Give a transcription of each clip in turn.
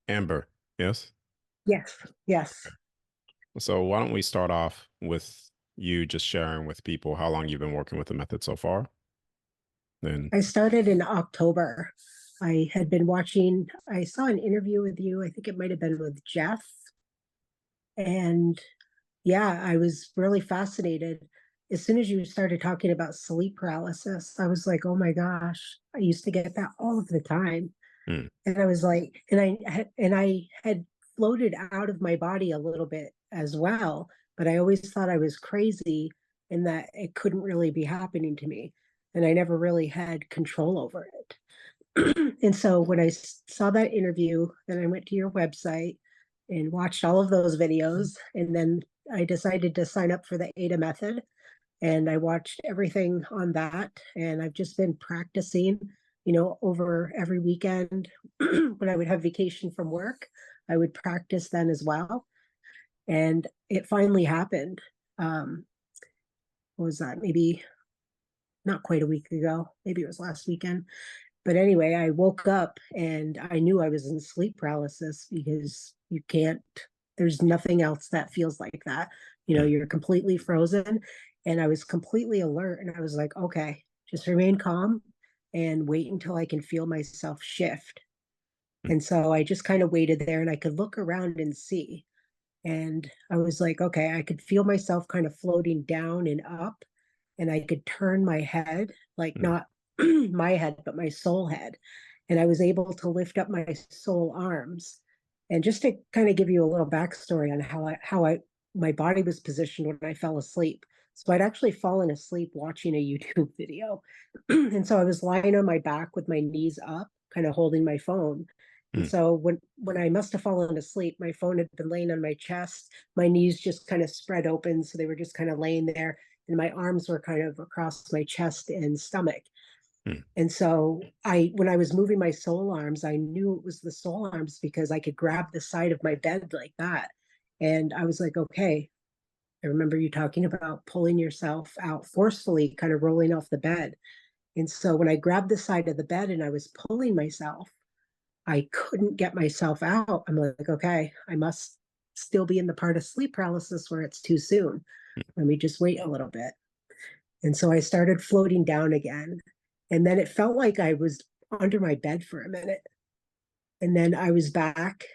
Amber, yes? Yes, yes. So why don't we start off with you just sharing with people how long you've been working with the method so far? Then, I started in October. I had been watching, I saw an interview with you. I think it might have been with Jeff. And yeah, I was really fascinated. As soon as you started talking about sleep paralysis, I was like, oh my gosh, I used to get that all of the time. mm, And I was like, and I had floated out of my body a little bit as well, but I always thought I was crazy and that it couldn't really be happening to me. And I never really had control over it. And so when I saw that interview, then I went to your website and watched all of those videos. And then I decided to sign up for the ADA method. And I watched everything on that. And I've just been practicing, over every weekend when I would have vacation from work. I would practice then as well. And it finally happened. What was that? Maybe not quite a week ago. Maybe it was last weekend. But anyway, I woke up and I knew I was in sleep paralysis because you can't, there's nothing else that feels like that. mm, You're completely frozen. And I was completely alert. And I was like, okay, just remain calm and wait until I can feel myself shift. mm, And so I just kind of waited there and I could look around and see. And I was like, okay, I could feel myself kind of floating down and up, and I could turn my head, like mm, not my head, but my soul head. And I was able to lift up my soul arms. And just to kind of give you a little backstory on my body was positioned when I fell asleep. So I'd actually fallen asleep watching a YouTube video. And so I was lying on my back with my knees up, kind of holding my phone. And mm, so when I must have fallen asleep, my phone had been laying on my chest. My knees just kind of spread open, so they were just kind of laying there, and my arms were kind of across my chest and stomach. mm. And so when I was moving my soul arms, I knew it was the soul arms because I could grab the side of my bed like that. And I was like, okay. I remember you talking about pulling yourself out forcefully, kind of rolling off the bed. And so when I grabbed the side of the bed and I was pulling myself, I couldn't get myself out. I'm like, okay, I must still be in the part of sleep paralysis where it's too soon. Let me just wait a little bit. And so I started floating down again. And then it felt like I was under my bed for a minute. And then I was back.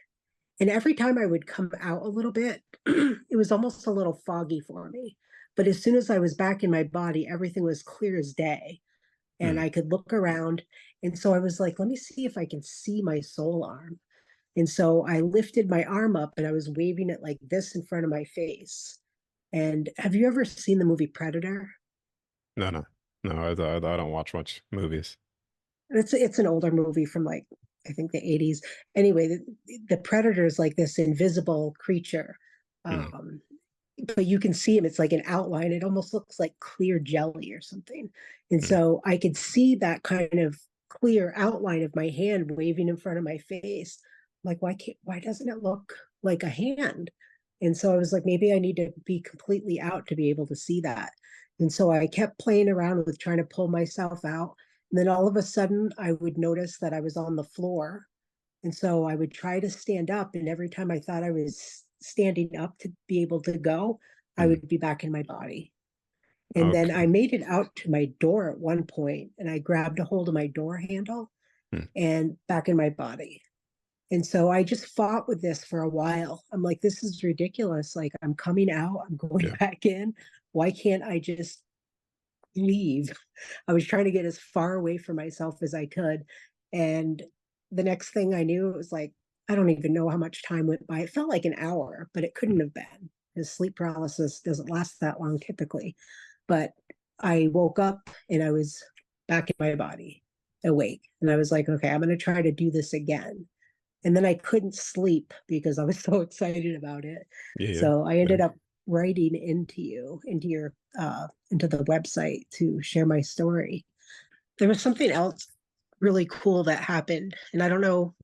And every time I would come out a little bit, it was almost a little foggy for me. But as soon as I was back in my body, everything was clear as day. And Mm. I could look around. And so I was like, let me see if I can see my soul arm. And so I lifted my arm up and I was waving it like this in front of my face. And have you ever seen the movie Predator? No, no, no. I don't watch much movies. It's an older movie from like I think the 80s. Anyway, the Predator is like this invisible creature. Mm, Um, but you can see him. It's like an outline. It almost looks like clear jelly or something. And mm, so I could see that kind of clear outline of my hand waving in front of my face. Like, why doesn't it look like a hand? And so I was like, maybe I need to be completely out to be able to see that. And so I kept playing around with trying to pull myself out. And then all of a sudden I would notice that I was on the floor. And so I would try to stand up. And every time I thought I was standing up to be able to go, I mm. would be back in my body. And then Okay. I made it out to my door at one point and I grabbed a hold of my door handle Mm, and back in my body. And so I just fought with this for a while. I'm like, this is ridiculous. Like, I'm coming out, I'm going yeah. back in. Why can't I just leave? I was trying to get as far away from myself as I could. And the next thing I knew, it was like, I don't even know how much time went by. It felt like an hour, but it couldn't have been because sleep paralysis doesn't last that long typically. But I woke up and I was back in my body, awake. And I was like, okay, I'm going to try to do this again. And then I couldn't sleep because I was so excited about it. Yeah. Yeah. So I Yeah. ended up writing into the website to share my story. There was something else really cool that happened, and I don't know.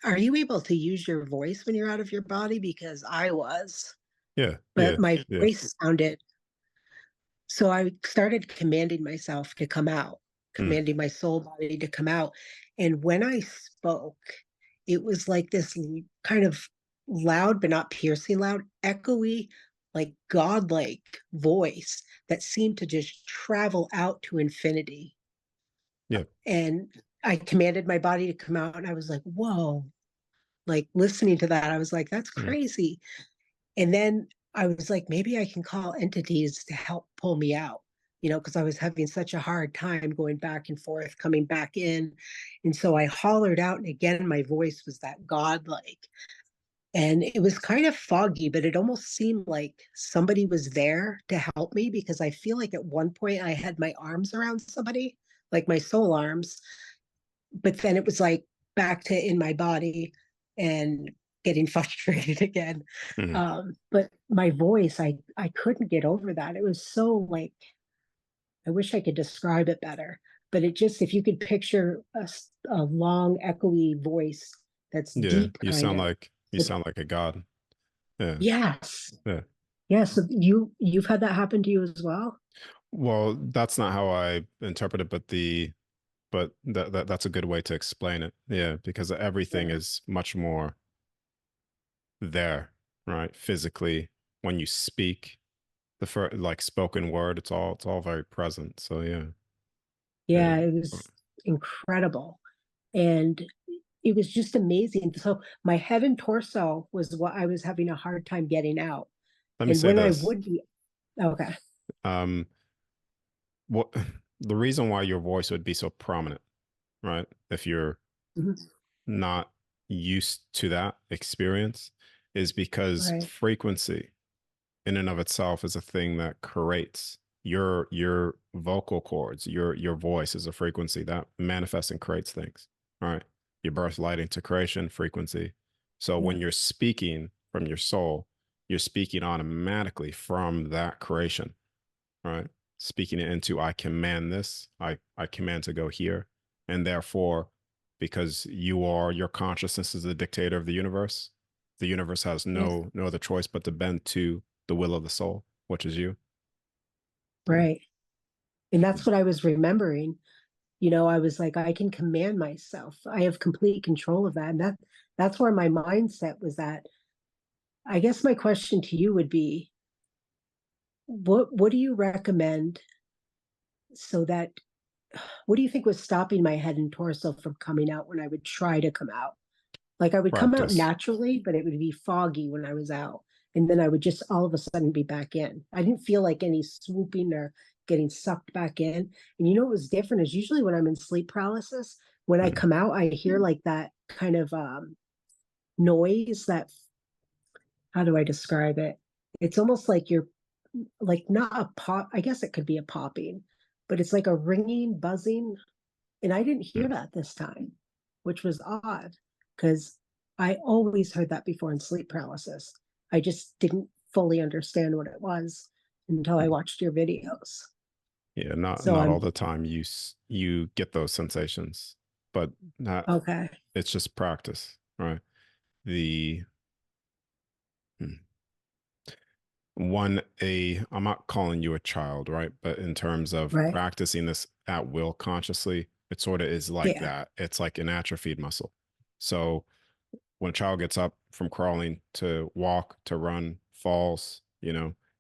Are you able to use your voice when you're out of your body? Because I was, Yeah. but Yeah. my Yeah. voice sounded. So I started commanding myself to come out, Mm, commanding my soul body to come out. And when I spoke, it was like this kind of loud, but not piercing loud, echoey, like godlike voice that seemed to just travel out to infinity. Yeah. And I commanded my body to come out, and I was like, whoa, like listening to that, I was like, that's Mm. crazy. And then I was like, maybe I can call entities to help pull me out, because I was having such a hard time going back and forth, coming back in. And so I hollered out, and again, my voice was that godlike. And it was kind of foggy, but it almost seemed like somebody was there to help me, because I feel like at one point I had my arms around somebody, like my soul arms, but then it was like back to in my body and getting frustrated again. Mhm. But my voice, I couldn't get over that. It was so like, I wish I could describe it better, but it just, if you could picture a long echoey voice that's Yeah. deep kind of. You sound like a god. Yeah. Yes. Yeah. Yes. So you've had that happen to you as well? Well, that's not how I interpret it, but that's a good way to explain it. Yeah, because everything Yeah. is much more there, right? Physically, when you speak, like spoken word, it's all very present. So yeah, yeah, Yeah, it was incredible. And it was just amazing. So my head and torso was what I was having a hard time getting out. let me And say when I this. would be, okay. Um, what the reason why your voice would be so prominent, right? If you're Mhm. not used to that experience, is because Right. frequency in and of itself is a thing that creates your vocal cords, your voice is a frequency that manifests and creates things. All right. Your birth light into creation frequency. So Yeah. when you're speaking from your soul, you're speaking automatically from that creation, right? Speaking it into I command this, I command to go here. And therefore, because your consciousness is the dictator of the universe has Yes. no other choice but to bend to the will of the soul, which is you. So, Right. And that's what I was remembering. I was like, I can command myself. I have complete control of that. And that's where my mindset was at. I guess my question to you would be, what do you recommend so that what do you think was stopping my head and torso from coming out when I would try to come out? Like I would come out practice. naturally, but it would be foggy when I was out. And then I would just all of a sudden be back in. I didn't feel like any swooping or getting sucked back in. And what was different is usually when I'm in sleep paralysis, when I Mm, come out, I hear like that kind of noise that, how do I describe it? It's almost like you're like not a pop. I guess it could be a popping, but it's like a ringing, buzzing. And I didn't hear mm. that this time, which was odd because I always heard that before in sleep paralysis. I just didn't fully understand what it was until I Mm. watched your videos. Yeah, So not all I'm the time you get those sensations, but not okay. it's just practice, right? The hmm, one a I'm not calling you a child, right? But in terms of Right. practicing this at will consciously, it sort of is like Yeah. that. It's like an atrophied muscle. So when a child gets up from crawling to walk to run, falls,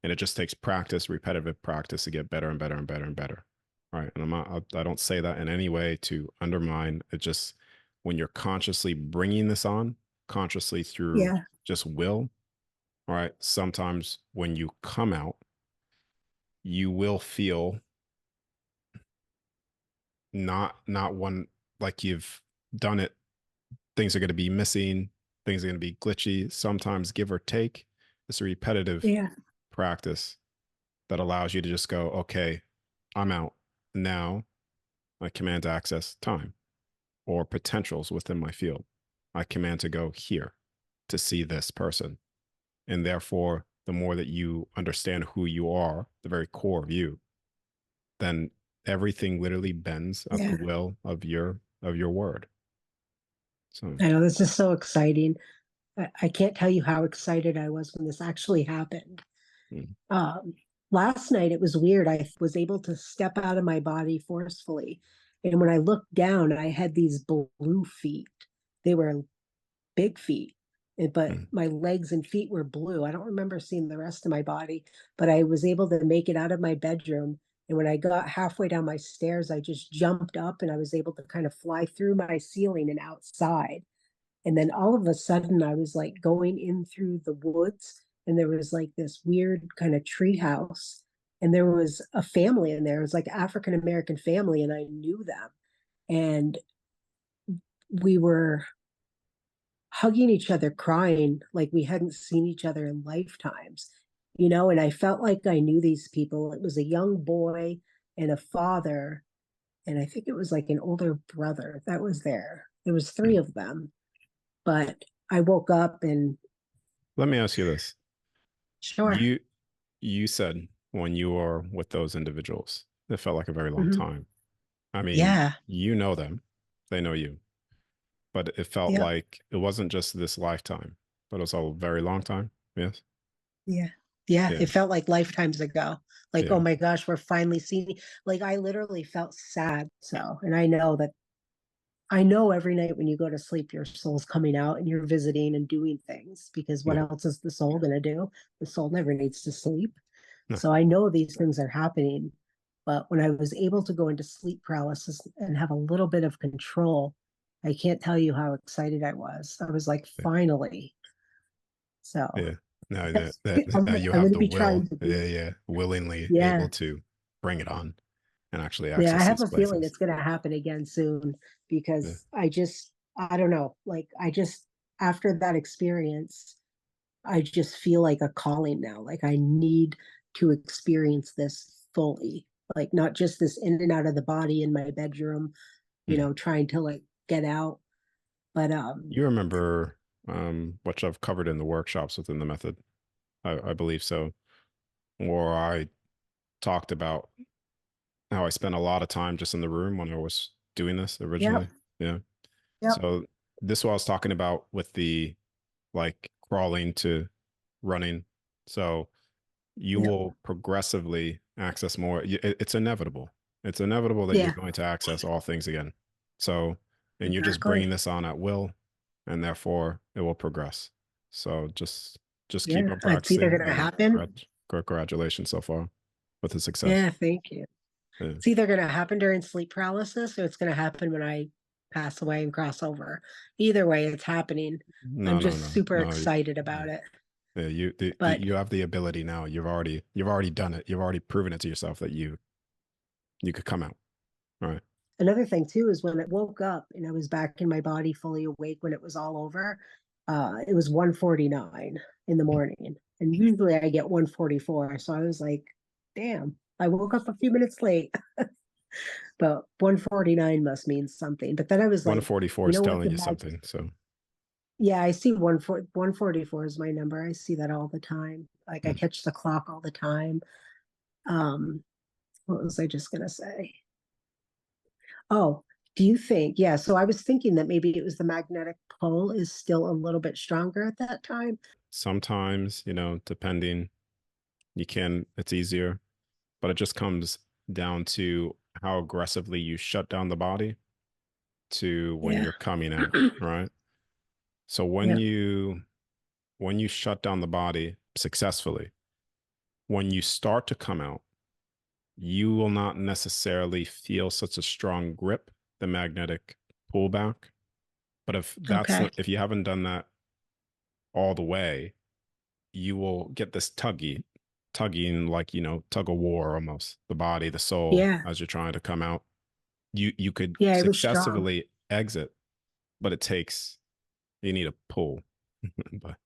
and it just takes practice, repetitive practice to get better and better and better and better. Right. And I don't say that in any way to undermine it. Just when you're consciously bringing this on consciously through Yeah. just will, all right. Sometimes when you come out, you will feel not one like you've done it. Things are going to be missing. Things are going to be glitchy. Sometimes give or take. It's a repetitive Yeah. practice that allows you to just go, okay, I'm out. Now I command to access time or potentials within my field. I command to go here to see this person. And therefore, the more that you understand who you are, the very core of you, then everything literally bends at the Yeah. will of your word. So I know this is so exciting. I can't tell you how excited I was when this actually happened. mm, Um, Last night it was weird. I was able to step out of my body forcefully. And when I looked down, I had these blue feet. They were big feet, but Mm. my legs and feet were blue. I don't remember seeing the rest of my body, but I was able to make it out of my bedroom. And when I got halfway down my stairs, I just jumped up and I was able to kind of fly through my ceiling and outside. And then all of a sudden, I was like going in through the woods, and there was like this weird kind of tree house. And there was a family in there. It was like African American family, and I knew them. And we were hugging each other, crying like we hadn't seen each other in lifetimes, and I felt like I knew these people. It was a young boy and a father, and I think it was like an older brother that was there. There was three Mm. of them, but I woke up and Let me ask you this. sure. You you said when you were with those individuals, it felt like a very long Mhm. time. I mean, Yeah. you know them, they know you, but it felt Yep. like it wasn't just this lifetime, but it was a very long time. Yes. Yeah. Yeah. Yeah. It felt like lifetimes ago. Like, oh Yeah. my gosh, we're finally seeing. Like, I literally felt sad. So, and I know every night when you go to sleep, your soul's coming out and you're visiting and doing things, because what Yeah. else is the soul going to do? The soul never needs to sleep. No. So I know these things are happening. But when I was able to go into sleep paralysis and have a little bit of control, I can't tell you how excited I was. I was like, Yeah. finally. So Yeah. No, I'm, now you I'm have going to the be trying will. to Yeah. be, Yeah. Willingly able yeah. to bring it on and actually Yeah, I access have these a feeling places. it's going to happen again soon, Yeah. because I don't know, like, after that experience, I just feel like a calling now. Like, I need to experience this fully, like, not just this in and out of the body in my bedroom, Mhm. trying to like get out, but You remember what I've covered in the workshops within the method. I believe so. Or I talked about how I spent a lot of time just in the room when I was doing this yep, originally. Yeah. yep, So this is what I was talking about with the like crawling to running. So you yep, will progressively access more. It's inevitable. It's inevitable that you're yeah, going to access all things again. So, and you're just bringing exactly. this on at will, and therefore it will progress. So just keep Yeah, on it's either practicing, going to and happen. congratulations so far with the success. Yeah, thank you. Yeah. It's either going to happen during sleep paralysis, or it's going to happen when I pass away and cross over. Either way, it's happening. No, I'm no, just no, super no. excited about it. Yeah, But you have the ability now. You've already done it. You've already proven it to yourself that you could come out. All right. another thing too is when I woke up and I was back in my body fully awake when it was all over, it was 1:49 in the morning. And usually I get 1:44. So I was like, damn, I woke up a few minutes late. But 1:49 must mean something. But then I was like, 144 you is know what? telling The you magic. something. So Yeah, I see 144 is my number. I see that all the time. Like, I mm, catch the clock all the time. Um, what was I just gonna say? Oh, do you think? Yeah, so I was thinking that maybe it was the magnetic pull is still a little bit stronger at that time. sometimes, depending, it's easier, but it just comes down to how aggressively you shut down the body to when Yeah. you're coming out, right? So Yeah. when you shut down the body successfully, when you start to come out, you will not necessarily feel such a strong grip, the magnetic pullback. But Okay. if you haven't done that all the way, you will get this tugging like, tug of war almost, the body, the soul, Yeah. as you're trying to come out. You could Yeah, it was strong. successfully exit, but you need a pull. But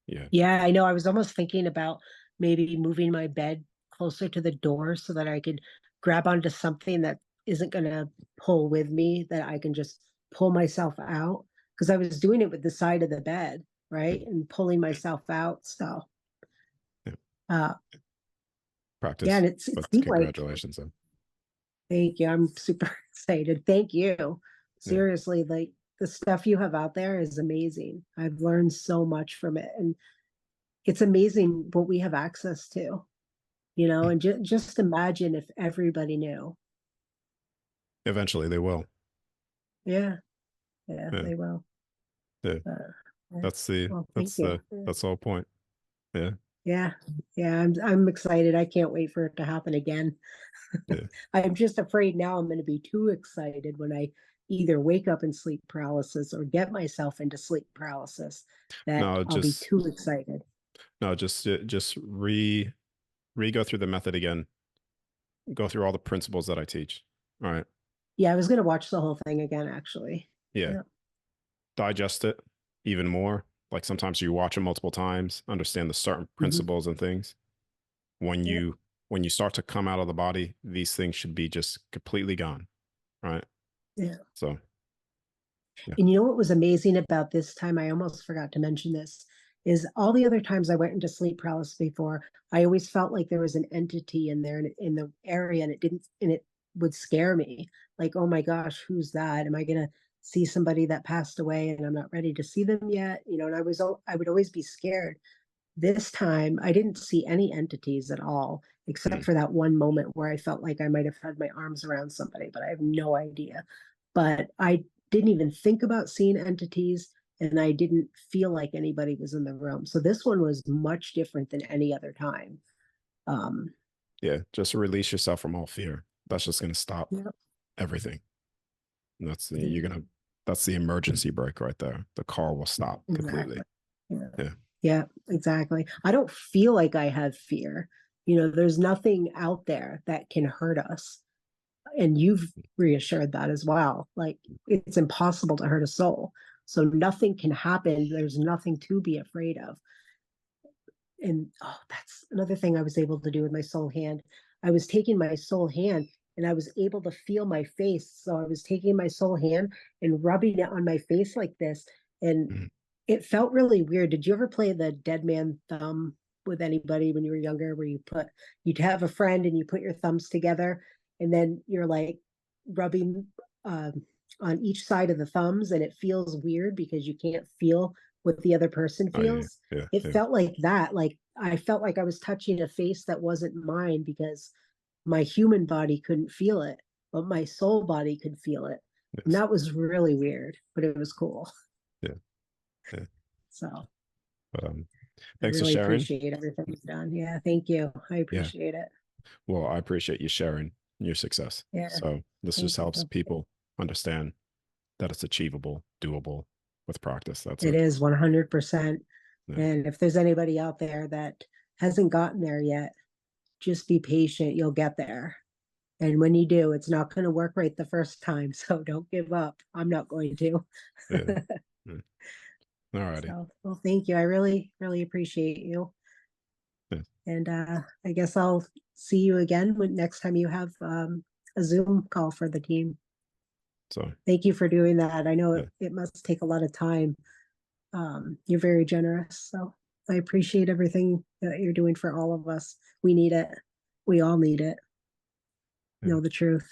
yeah. Yeah, I know. I was almost thinking about maybe moving my bed closer to the door so that I could grab onto something that isn't going to pull with me, that I can just pull myself out. Because I was doing it with the side of the bed, right? Mm, And pulling myself out. So, yeah. uh, yeah, Practice, and it but seemed like, congratulations though. thank you. I'm super excited. Thank you. Yeah. Seriously, like, the stuff you have out there is amazing. I've learned so much from it. And it's amazing what we have access to. And just imagine if everybody knew. Eventually they will. Yeah, yeah, Yeah. they will. Yeah. Uh, yeah. That's the Well, thank that's you. the that's the whole point. Yeah. Yeah, yeah, I'm excited. I can't wait for it to happen again. Yeah. I'm just afraid now I'm going to be too excited when I either wake up in sleep paralysis or get myself into sleep paralysis that No, I'll be just too excited. no, just re go through the method again. Go through all the principles that I teach. All right. Yeah, I was going to watch the whole thing again, actually. Yeah. Yeah. Digest it even more. Like sometimes you watch it multiple times, understand the certain Hmm. principles and things. When Yeah. you start to come out of the body, these things should be just completely gone. Right. Yeah. So yeah. And you know what was amazing about this time? I almost forgot to mention this. Is all the other times I went into sleep paralysis before, I always felt like there was an entity in there in the area, and it would scare me. Like, oh my gosh, who's that? Am I gonna see somebody that passed away and I'm not ready to see them yet? You know, and I would always be scared. This time, I didn't see any entities at all, except Mm, for that one moment where I felt like I might have had my arms around somebody, but I have no idea. But I didn't even think about seeing entities, and I didn't feel like anybody was in the room. So this one was much different than any other time. Um, yeah. Just release yourself from all fear. That's just gonna stop yeah, everything. And that's the emergency brake right there. The car will stop exactly. completely. Yeah. Yeah. Yeah, exactly. I don't feel like I have fear. You know, there's nothing out there that can hurt us. And you've reassured that as well. Like it's impossible to hurt a soul. So nothing can happen. There's nothing to be afraid of. And oh, that's another thing I was able to do with my soul hand. I was taking my soul hand and I was able to feel my face. So I was taking my soul hand and rubbing it on my face like this. And Mm. it felt really weird. Did you ever play the dead man thumb with anybody when you were younger, where you'd have a friend and you put your thumbs together and then you're like rubbing on each side of the thumbs and it feels weird because you can't feel what the other person Oh yeah. feels? Yeah. It Yeah. felt like that. Like I felt like I was touching a face that wasn't mine because my human body couldn't feel it, but my soul body could feel it. And Yes. that was really weird, but it was cool. Yeah. Yeah. So But I thanks for really sharing. appreciate everything you've done. Yeah, thank you. I Yeah. appreciate it. Well, I appreciate you sharing your success. Yeah, So this just thank helps you. people understand that it's achievable, doable with practice. That's It it. is 100%. Yeah. And if there's anybody out there that hasn't gotten there yet, just be patient. You'll get there. And when you do, it's not going to work right the first time. So don't give up. I'm not going to. Yeah. Yeah. All righty. So, well, thank you. I really, really appreciate you. Yeah. And I guess I'll see you again when next time you have a Zoom call for the team. So Thank you for doing that. I know yeah. it must take a lot of time. You're very generous. So I appreciate everything that you're doing for all of us. We need it. We all need it. Yeah. Know the truth.